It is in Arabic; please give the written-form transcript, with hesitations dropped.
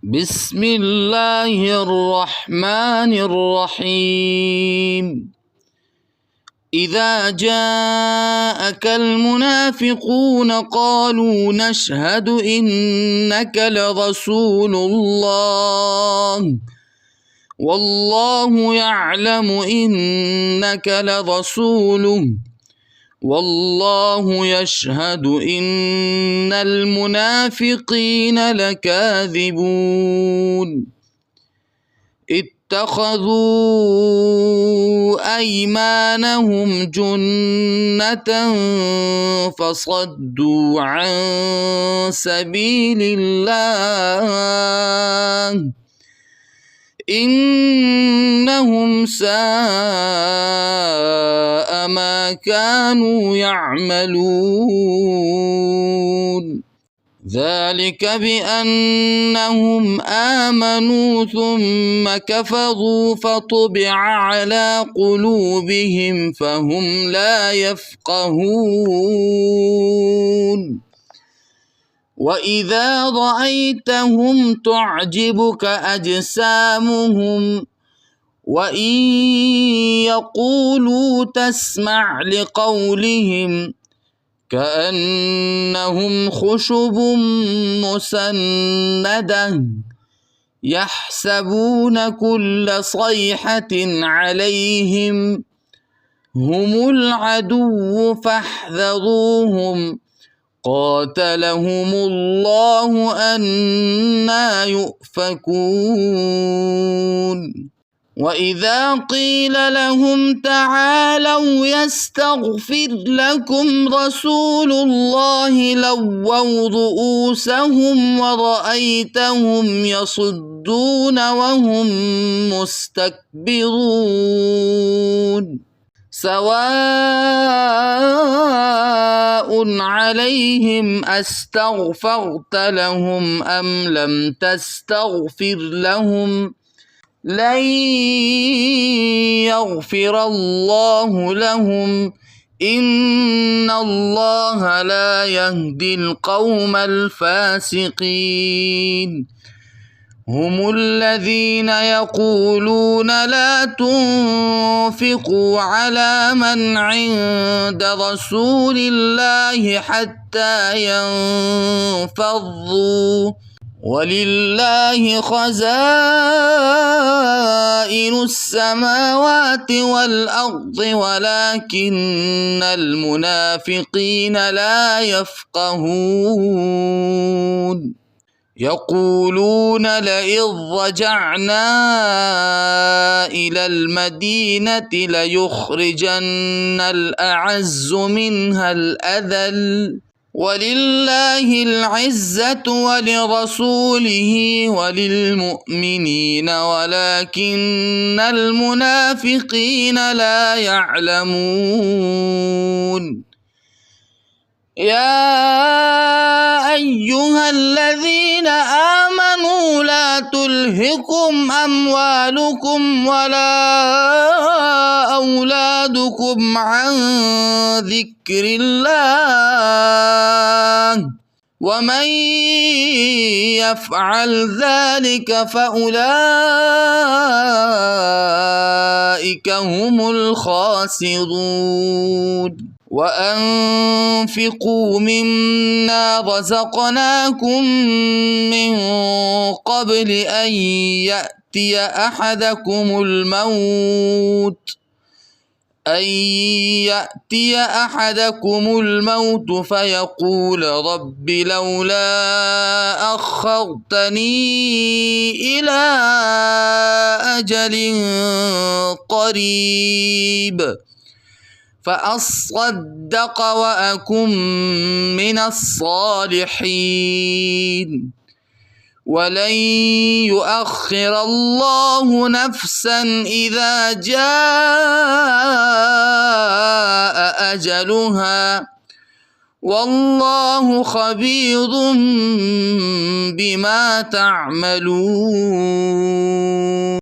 بسم الله الرحمن الرحيم. إذا جاءك المنافقون قالوا نشهد إنك لرسول الله والله يعلم إنك لرسوله والله يشهد إن المنافقين لكاذبون. اتخذوا أيمانهم جنة فصدوا عن سبيل الله إنهم ساء ما كانوا يعملون. ذلك بأنهم آمنوا ثم كفروا فطبع على قلوبهم فهم لا يفقهون. وإذا رأيتهم تعجبك أجسامهم وإن يقولوا تسمع لقولهم كأنهم خشب مسندة يحسبون كل صيحة عليهم هم العدو فاحذروهم قاتلهم الله أنى يؤفكون. وإذا قيل لهم تعالوا يستغفر لكم رسول الله لووا رؤوسهم ورأيتهم يصدون وهم مستكبرون. سواء عليهم أستغفرت لهم أم لم تستغفر لهم لن يغفر الله لهم إن الله لا يهدي القوم الفاسقين. هم الذين يقولون لا تنفقوا على من عند رسول الله حتى ينفضوا ولله خزائن السماوات والأرض ولكن المنافقين لا يفقهون. يقولون لئن رجعنا إلى المدينة ليخرجن الأعز منها الأذل ولله العزة ولرسوله وللمؤمنين ولكن المنافقين لا يعلمون. يا أيها الذين آمنوا لا تلهكم أموالكم ولا أولادكم عن ذكر الله ومن يفعل ذلك فأولئك هم الخاسرون. وأنفقوا مما رزقناكم من قبل أن يأتي أحدكم الموت فيقول رب لولا أخرتني إلى أجل قريب فأصدق وأكن من الصالحين ولن يؤخر الله نفسا إذا جاء أجلها والله خبير بما تعملون.